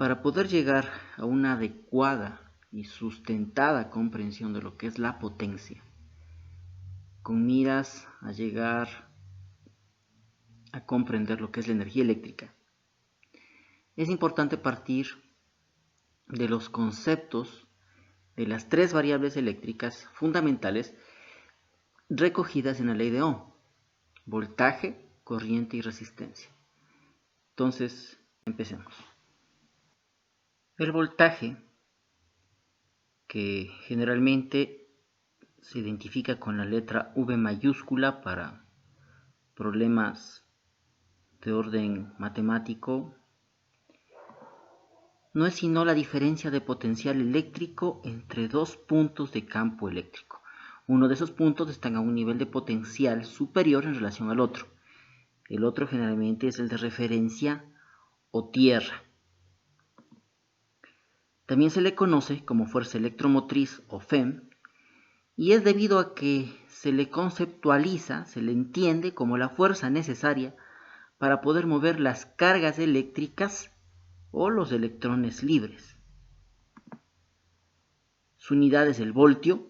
Para poder llegar a una adecuada y sustentada comprensión de lo que es la potencia, con miras a llegar a comprender lo que es la energía eléctrica, es importante partir de los conceptos de las tres variables eléctricas fundamentales recogidas en la ley de Ohm: voltaje, corriente y resistencia. Entonces, empecemos. El voltaje, que generalmente se identifica con la letra V mayúscula para problemas de orden matemático, no es sino la diferencia de potencial eléctrico entre dos puntos de campo eléctrico. Uno de esos puntos está a un nivel de potencial superior en relación al otro. El otro generalmente es el de referencia o tierra. También se le conoce como fuerza electromotriz o FEM, y es debido a que se le conceptualiza, se le entiende como la fuerza necesaria para poder mover las cargas eléctricas o los electrones libres. Su unidad es el voltio,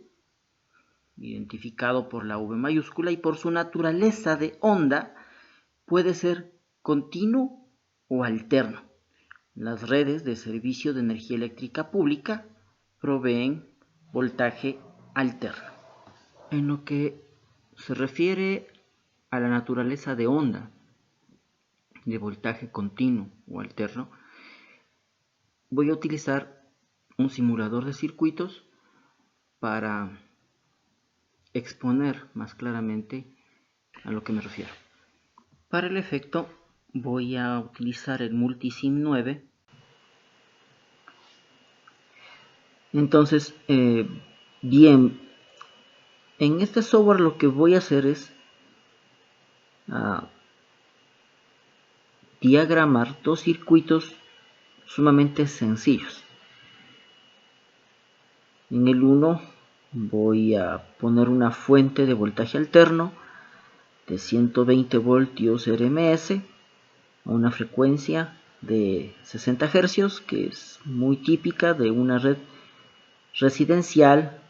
identificado por la V mayúscula, y por su naturaleza de onda puede ser continuo o alterno. Las redes de servicio de energía eléctrica pública proveen voltaje alterno. En lo que se refiere a la naturaleza de onda de voltaje continuo o alterno, voy a utilizar un simulador de circuitos para exponer más claramente a lo que me refiero. Para el efecto voy a utilizar el Multisim 9. Entonces, bien, en este software lo que voy a hacer es diagramar dos circuitos sumamente sencillos. En el 1 voy a poner una fuente de voltaje alterno de 120 voltios RMS a una frecuencia de 60 Hz, que es muy típica de una red residencial,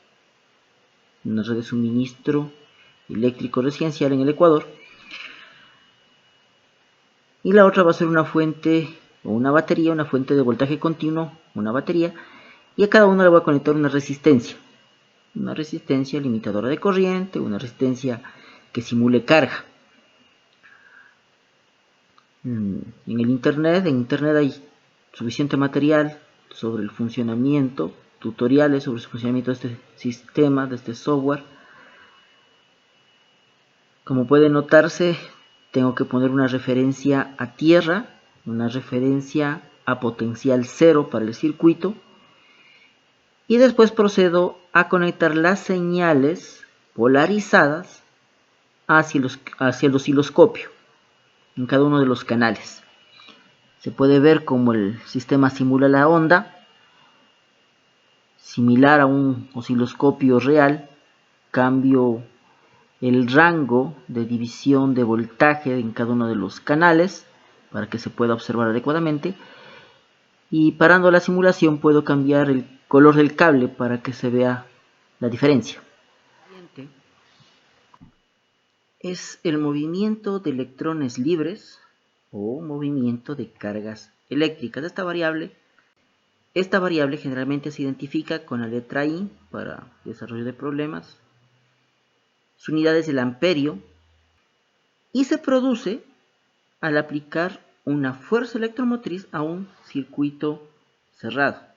una red de suministro eléctrico residencial en el Ecuador. Y la otra va a ser una fuente o una batería, una fuente de voltaje continuo, una batería, y a cada una le voy a conectar una resistencia limitadora de corriente, una resistencia que simule carga. En internet hay suficiente material sobre el funcionamiento, tutoriales sobre el funcionamiento de este sistema, de este software. Como puede notarse, tengo que poner una referencia a tierra, una referencia a potencial cero para el circuito, y después procedo a conectar las señales polarizadas hacia el osciloscopio en cada uno de los canales. Se puede ver cómo el sistema simula la onda, similar a un osciloscopio real. Cambio el rango de división de voltaje en cada uno de los canales para que se pueda observar adecuadamente, y parando la simulación puedo cambiar el color del cable para que se vea la diferencia. Es el movimiento de electrones libres o movimiento de cargas eléctricas. Esta variable generalmente se identifica con la letra I para desarrollo de problemas. Su unidad es el amperio y se produce al aplicar una fuerza electromotriz a un circuito cerrado.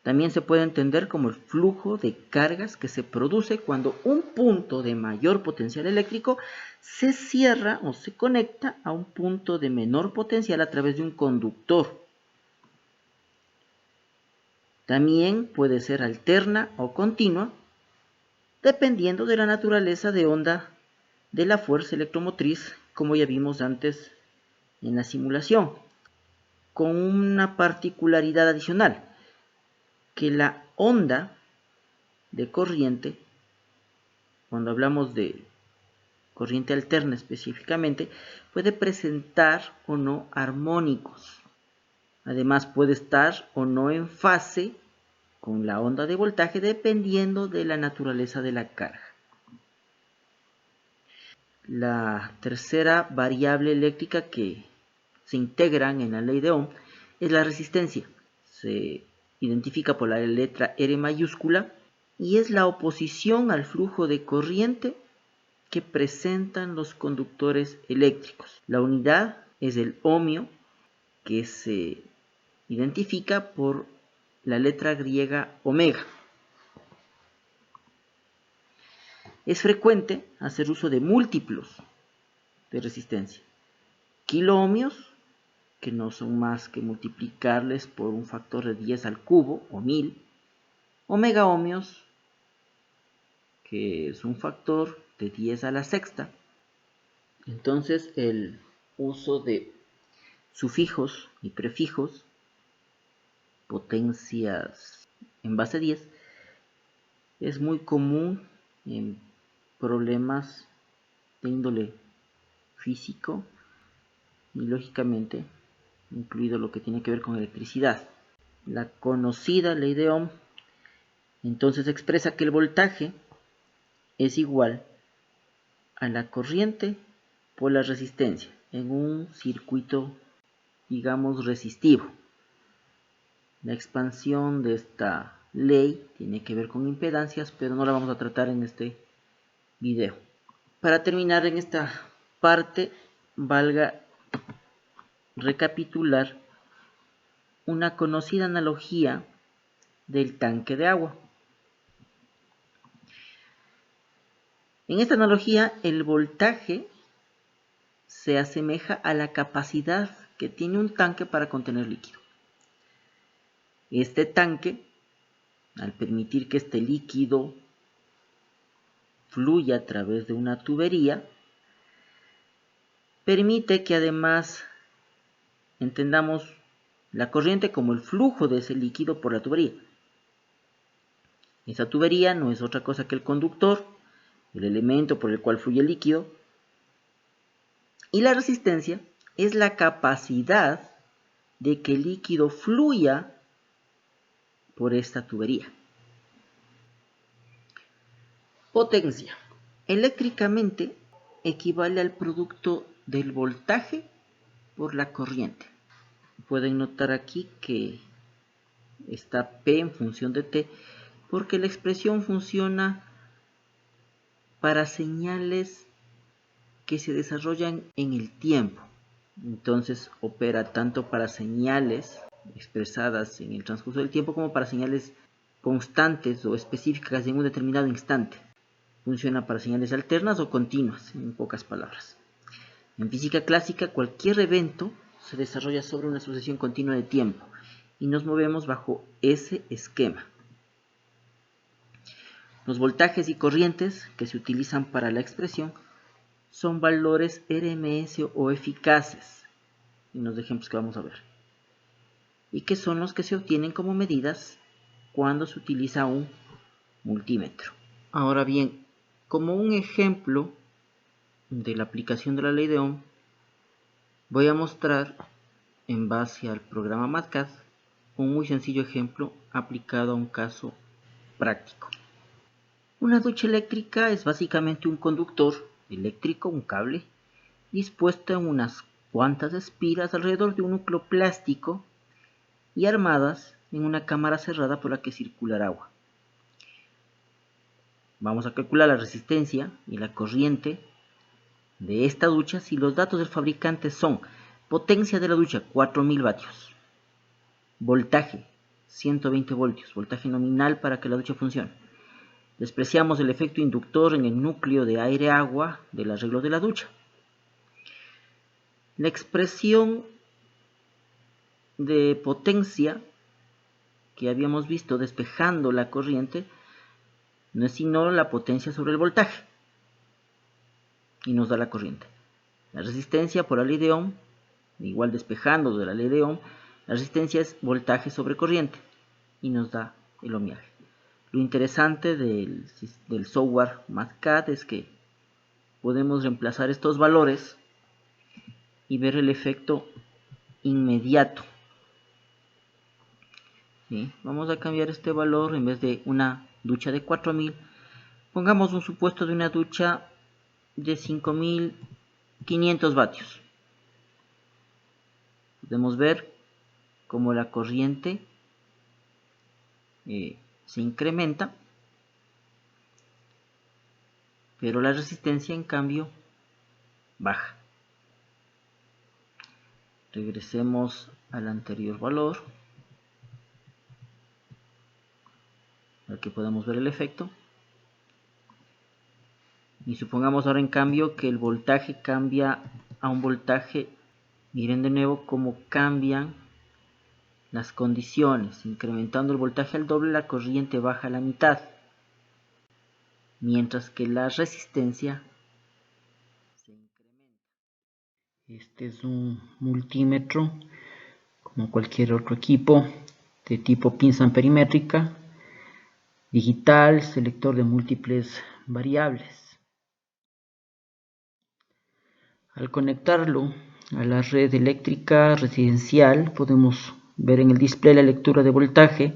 También se puede entender como el flujo de cargas que se produce cuando un punto de mayor potencial eléctrico se cierra o se conecta a un punto de menor potencial a través de un conductor. También puede ser alterna o continua, dependiendo de la naturaleza de onda de la fuerza electromotriz, como ya vimos antes en la simulación, con una particularidad adicional, que la onda de corriente, cuando hablamos de corriente alterna específicamente, puede presentar o no armónicos. Además puede estar o no en fase con la onda de voltaje dependiendo de la naturaleza de la carga. La tercera variable eléctrica que se integran en la ley de Ohm es la resistencia. Se identifica por la letra R mayúscula y es la oposición al flujo de corriente que presentan los conductores eléctricos. La unidad es el ohmio, que se identifica por la letra griega omega. Es frecuente hacer uso de múltiplos de resistencia. Kiloohmios, que no son más que multiplicarles por un factor de 10 al cubo o 1000. Omegaohmios, que es un factor de 10 a la sexta. Entonces el uso de sufijos y prefijos, potencias en base 10, es muy común en problemas de índole físico y lógicamente incluido lo que tiene que ver con electricidad. La conocida ley de Ohm entonces expresa que el voltaje es igual a la corriente por la resistencia en un circuito, digamos, resistivo. La expansión de esta ley tiene que ver con impedancias, pero no la vamos a tratar en este video. Para terminar en esta parte, valga recapitular una conocida analogía del tanque de agua. En esta analogía, el voltaje se asemeja a la capacidad que tiene un tanque para contener líquido. Este tanque, al permitir que este líquido fluya a través de una tubería, permite que además entendamos la corriente como el flujo de ese líquido por la tubería. Esa tubería no es otra cosa que el conductor, el elemento por el cual fluye el líquido, y la resistencia es la capacidad de que el líquido fluya por esta tubería. Potencia. Eléctricamente equivale al producto del voltaje por la corriente. Pueden notar aquí que está P en función de T porque la expresión funciona para señales que se desarrollan en el tiempo. Entonces opera tanto para señales expresadas en el transcurso del tiempo como para señales constantes o específicas en un determinado instante. Funciona para señales alternas o continuas, en pocas palabras. En física clásica, cualquier evento se desarrolla sobre una sucesión continua de tiempo y nos movemos bajo ese esquema. Los voltajes y corrientes que se utilizan para la expresión son valores RMS o eficaces, en los ejemplos que vamos a ver, y que son los que se obtienen como medidas cuando se utiliza un multímetro. Ahora bien, como un ejemplo de la aplicación de la ley de Ohm, voy a mostrar en base al programa MATCAD un muy sencillo ejemplo aplicado a un caso práctico. Una ducha eléctrica es básicamente un conductor eléctrico, un cable, dispuesto en unas cuantas espiras alrededor de un núcleo plástico y armadas en una cámara cerrada por la que circulará agua. Vamos a calcular la resistencia y la corriente de esta ducha si los datos del fabricante son potencia de la ducha 4000 vatios, voltaje 120 voltios, voltaje nominal para que la ducha funcione. Despreciamos el efecto inductor en el núcleo de aire-agua del arreglo de la ducha. La expresión de potencia que habíamos visto despejando la corriente no es sino la potencia sobre el voltaje y nos da la corriente. La resistencia por la ley de Ohm, igual despejando de la ley de Ohm, la resistencia es voltaje sobre corriente y nos da el ohmiaje. Lo interesante del software MATCAD es que podemos reemplazar estos valores y ver el efecto inmediato ¿sí? Vamos a cambiar este valor. En vez de una ducha de 4000, pongamos un supuesto de una ducha de 5500 vatios. Podemos ver cómo la corriente se incrementa, pero la resistencia en cambio baja. Regresemos al anterior valor para que podamos ver el efecto. Y supongamos ahora en cambio que el voltaje cambia a un voltaje. Miren de nuevo cómo cambian las condiciones. Incrementando el voltaje al doble, la corriente baja a la mitad, mientras que la resistencia se incrementa. Este es un multímetro, como cualquier otro equipo, de tipo pinza amperimétrica, digital, selector de múltiples variables. Al conectarlo a la red eléctrica residencial, podemos ver en el display la lectura de voltaje: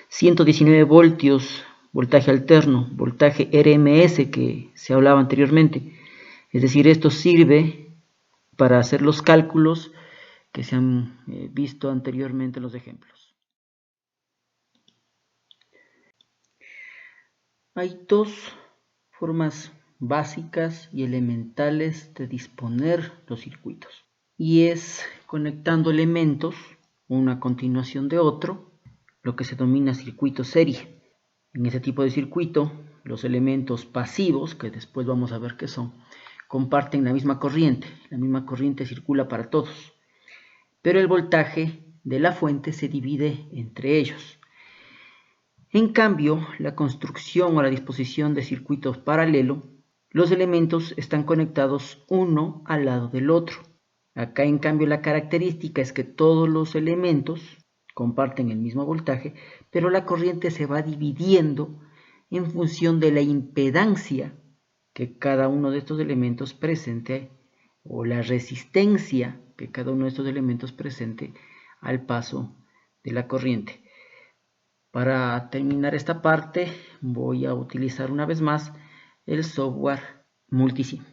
119 voltios, voltaje alterno, voltaje RMS que se hablaba anteriormente. Es decir, esto sirve para hacer los cálculos que se han visto anteriormente en los ejemplos. Hay dos formas básicas y elementales de disponer los circuitos, y es conectando elementos uno a continuación de otro, lo que se denomina circuito serie. En ese tipo de circuito, los elementos pasivos, que después vamos a ver qué son, comparten la misma corriente circula para todos, pero el voltaje de la fuente se divide entre ellos. En cambio, la construcción o la disposición de circuitos paralelos, los elementos están conectados uno al lado del otro. Acá en cambio la característica es que todos los elementos comparten el mismo voltaje, pero la corriente se va dividiendo en función de la impedancia que cada uno de estos elementos presente, o la resistencia que cada uno de estos elementos presente al paso de la corriente. Para terminar esta parte voy a utilizar una vez más el software Multisim.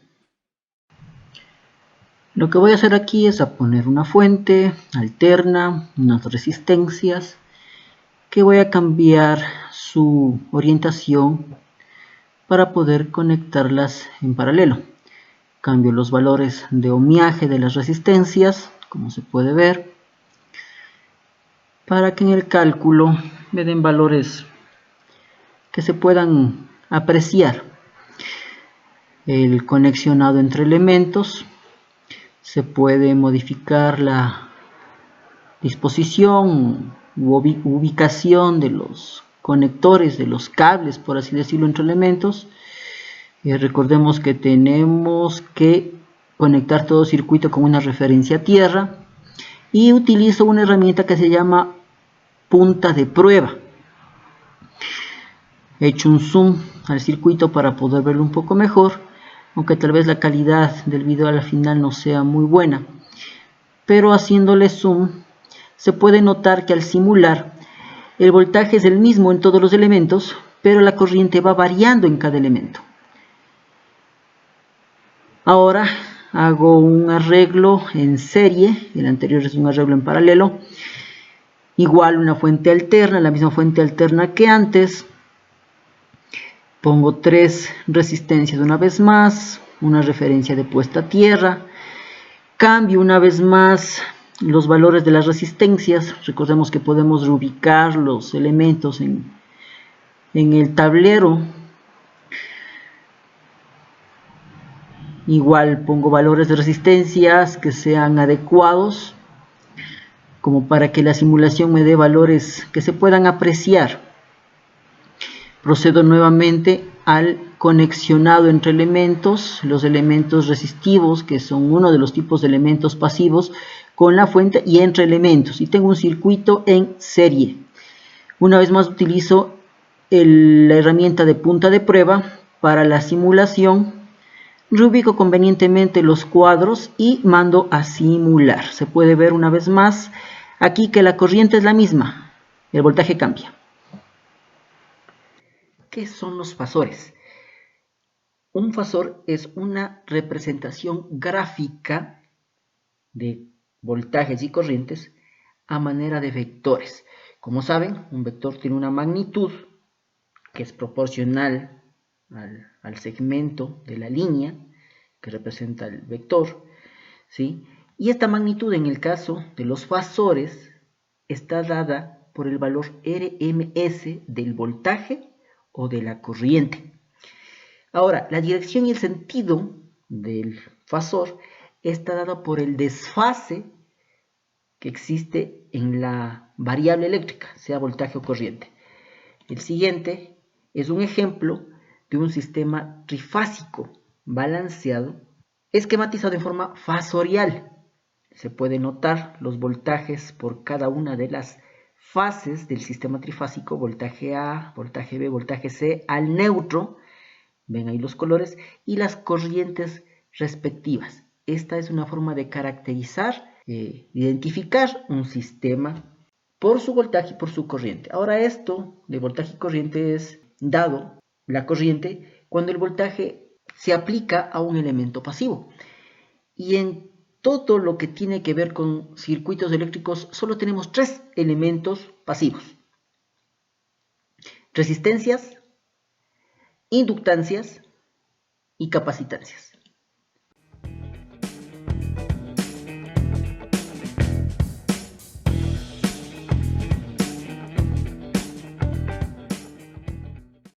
Lo que voy a hacer aquí es poner una fuente alterna, unas resistencias, que voy a cambiar su orientación para poder conectarlas en paralelo. Cambio los valores de ohmiaje de las resistencias, como se puede ver, para que en el cálculo me den valores que se puedan apreciar. El conexionado entre elementos, se puede modificar la disposición u ubicación de los conectores, de los cables, por así decirlo, entre elementos. Recordemos que tenemos que conectar todo circuito con una referencia a tierra, y utilizo una herramienta que se llama punta de prueba. He hecho un zoom al circuito para poder verlo un poco mejor, aunque tal vez la calidad del video al final no sea muy buena, pero haciéndole zoom se puede notar que al simular el voltaje es el mismo en todos los elementos, pero la corriente va variando en cada elemento. Ahora hago un arreglo en serie, el anterior es un arreglo en paralelo. Igual una fuente alterna, la misma fuente alterna que antes. Pongo 3 resistencias una vez más, una referencia de puesta a tierra. Cambio una vez más los valores de las resistencias. Recordemos que podemos reubicar los elementos en el tablero. Igual pongo valores de resistencias que sean adecuados, como para que la simulación me dé valores que se puedan apreciar. Procedo nuevamente al conexionado entre elementos, los elementos resistivos, que son uno de los tipos de elementos pasivos, con la fuente y entre elementos, y tengo un circuito en serie. Una vez más utilizo la herramienta de punta de prueba para la simulación. Reubico convenientemente los cuadros y mando a simular. Se puede ver una vez más aquí que la corriente es la misma el voltaje cambia. ¿Qué son los fasores? Un fasor es una representación gráfica de voltajes y corrientes a manera de vectores. Como saben, un vector tiene una magnitud que es proporcional al segmento de la línea que representa el vector, ¿sí? Y esta magnitud, en el caso de los fasores, está dada por el valor RMS del voltaje o de la corriente. Ahora, la dirección y el sentido del fasor está dado por el desfase que existe en la variable eléctrica, sea voltaje o corriente. El siguiente es un ejemplo de un sistema trifásico balanceado esquematizado en forma fasorial. Se puede notar los voltajes por cada una de las fases del sistema trifásico, voltaje A, voltaje B, voltaje C, al neutro, ven ahí los colores, y las corrientes respectivas. Esta es una forma de caracterizar, identificar un sistema por su voltaje y por su corriente. Ahora, esto de voltaje y corriente es dado, la corriente, cuando el voltaje se aplica a un elemento pasivo. Y en todo lo que tiene que ver con circuitos eléctricos, solo tenemos 3 elementos pasivos: resistencias, inductancias y capacitancias.